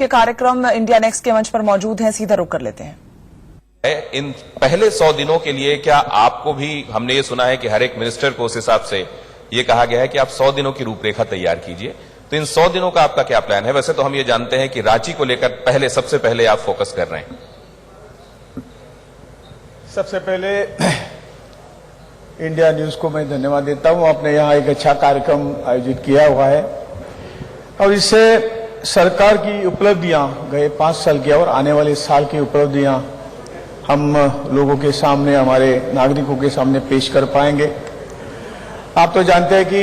के कार्यक्रम India next के मंच पर मौजूद हैं, सीधा रुक कर लेते हैं। इन पहले 100 दिनों के लिए क्या आपको भी, हमने ये सुना है कि हर एक मिनिस्टर को उस हिसाब से ये कहा गया है कि आप 100 दिनों की रूपरेखा तैयार कीजिए, तो इन 100 दिनों का आपका क्या प्लान है? वैसे तो हम ये जानते हैं कि रांची को लेकर सबसे पहले आप फोकस कर रहे हैं। सबसे पहले इंडिया न्यूज को मैं धन्यवाद देता हूं। आपने यहाँ एक अच्छा कार्यक्रम आयोजित किया हुआ है और इससे सरकार की उपलब्धियां गए 5 साल की और आने वाले साल की उपलब्धियां हम लोगों के सामने, हमारे नागरिकों के सामने पेश कर पाएंगे। आप तो जानते हैं कि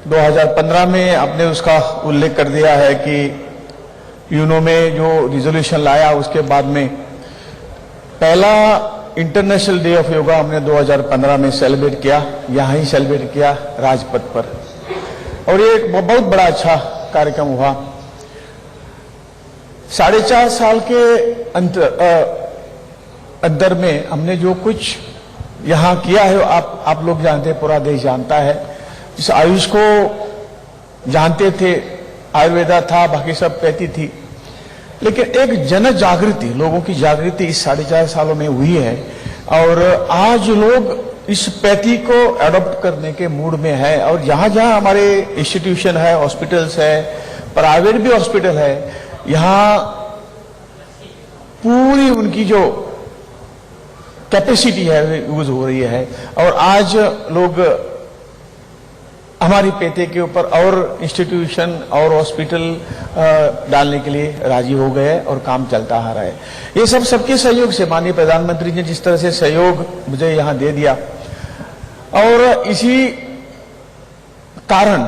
2015 में आपने उसका उल्लेख कर दिया है कि यूनो में जो रिजोल्यूशन लाया उसके बाद में पहला इंटरनेशनल डे ऑफ योगा हमने 2015 में सेलिब्रेट किया, यहाँ ही सेलिब्रेट किया राजपथ पर, और ये एक बहुत बड़ा अच्छा कार्यक्रम हुआ। 4.5 साल के अंदर में हमने जो कुछ यहाँ किया है आप लोग जानते हैं, पूरा देश जानता है। इस आयुष को जानते थे, आयुर्वेदा था, बाकी सब पैथी थी, लेकिन एक जन जागृति, लोगों की जागृति इस 4.5 सालों में हुई है और आज लोग इस पैथी को एडॉप्ट करने के मूड में है। और जहां जहां हमारे इंस्टीट्यूशन है, हॉस्पिटल्स है, प्राइवेट भी हॉस्पिटल है, यहां पूरी उनकी जो कैपेसिटी है यूज हो रही है और आज लोग हमारी पैथे के ऊपर और इंस्टीट्यूशन और हॉस्पिटल डालने के लिए राजी हो गए और काम चलता आ रहा है। ये सब सबके सहयोग से, माननीय प्रधानमंत्री ने जिस तरह से सहयोग मुझे यहां दे दिया और इसी कारण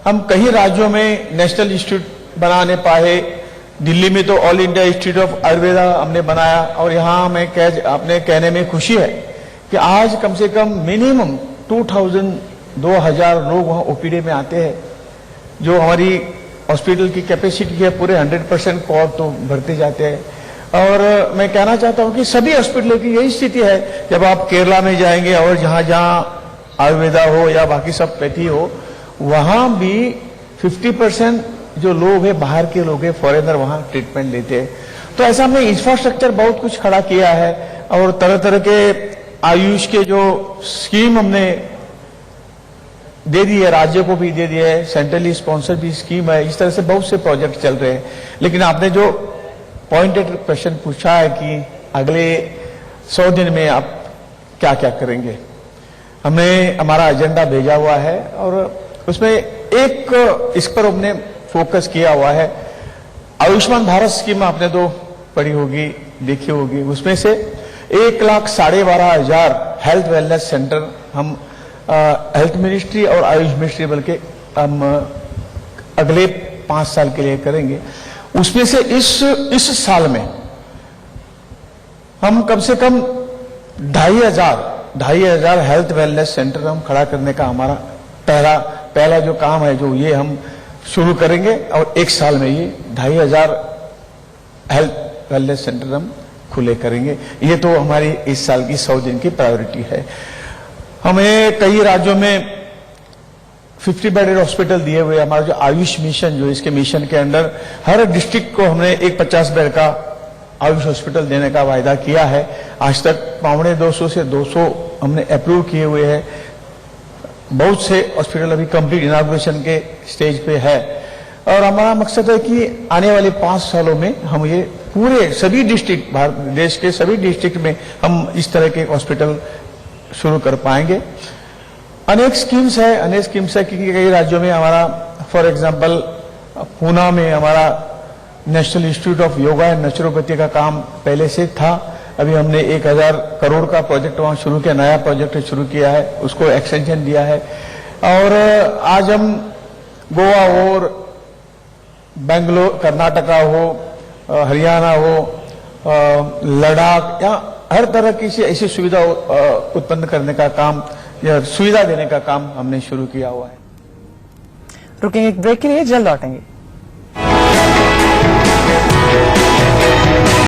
हम कई राज्यों में नेशनल इंस्टीट्यूट बनाने पाए। दिल्ली में तो all India institute of Ayurveda हमने बनाया और यहां मैं अपने कहने में खुशी है कि आज कम से कम मिनिमम 2000 लोग वहां ओपीडी में आते हैं, जो हमारी हॉस्पिटल की कैपेसिटी है पूरे 100% कोर्ट तो भरते जाते हैं। और मैं कहना चाहता हूं कि सभी हॉस्पिटलों की यही स्थिति है। जब आप केरला में जाएंगे और जहां जहां आयुर्वेदा हो या बाकी सब पैथी हो, वहां भी 50% जो लोग हैं, बाहर के लोग हैं, फॉरेनर वहां ट्रीटमेंट लेते हैं। तो ऐसा हमने इंफ्रास्ट्रक्चर बहुत कुछ खड़ा किया है और तरह तरह के आयुष के जो स्कीम हमने दे दी है, राज्य को भी दे दिया है, सेंट्रली स्पॉन्सर भी स्कीम है। इस तरह से बहुत से प्रोजेक्ट चल रहे हैं। लेकिन आपने जो पॉइंटेड क्वेश्चन पूछा है कि अगले 100 दिन में आप क्या क्या करेंगे, हमने हमारा एजेंडा भेजा हुआ है और उसमें एक इस पर हमने फोकस किया हुआ है। आयुष्मान भारत स्कीम आपने तो पढ़ी होगी, देखी होगी। उसमें से 1,12,500 हेल्थ वेलनेस सेंटर हम हेल्थ मिनिस्ट्री और आयुष मिनिस्ट्री बल्कि हम अगले 5 साल के लिए करेंगे। उसमें से इस साल में हम कम से कम 2,500 हेल्थ वेलनेस सेंटर हम खड़ा करने का हमारा पहला जो काम है, जो ये हम शुरू करेंगे और 1 साल में ये 2,500 हेल्थ वेलनेस सेंटर हम खुले करेंगे। ये तो हमारी इस साल की 100 दिन की प्रायोरिटी है। हमें कई राज्यों में 50 बेडेड हॉस्पिटल दिए हुए। हमारा जो आयुष मिशन, जो इसके मिशन के अंडर हर डिस्ट्रिक्ट को हमने एक 50 बेड का आयुष हॉस्पिटल देने का वायदा किया है। आज तक 250 से 200 हमने अप्रूव किए हुए हैं। बहुत से हॉस्पिटल अभी कंप्लीट इनॉग्रेशन के स्टेज पे है और हमारा मकसद है कि आने वाले 5 सालों में हम ये पूरे सभी डिस्ट्रिक्ट, भारत देश के सभी डिस्ट्रिक्ट में हम इस तरह के हॉस्पिटल शुरू कर पाएंगे। अनेक स्कीम्स है कि कई राज्यों में हमारा, फॉर एग्जांपल पूना में हमारा national institute of yoga and naturopathy का काम पहले से था। अभी हमने 1,000 करोड़ का प्रोजेक्ट वहां शुरू किया, नया प्रोजेक्ट शुरू किया है, उसको एक्सटेंशन दिया है। और आज हम गोवा हो, बेंगलोर, कर्नाटका हो, हरियाणा हो, लद्दाख, या हर तरह की ऐसी सुविधा उत्पन्न करने का काम या सुविधा देने का काम हमने शुरू किया हुआ है। रुकेंगे एक ब्रेक के लिए, जल्द लौटेंगे।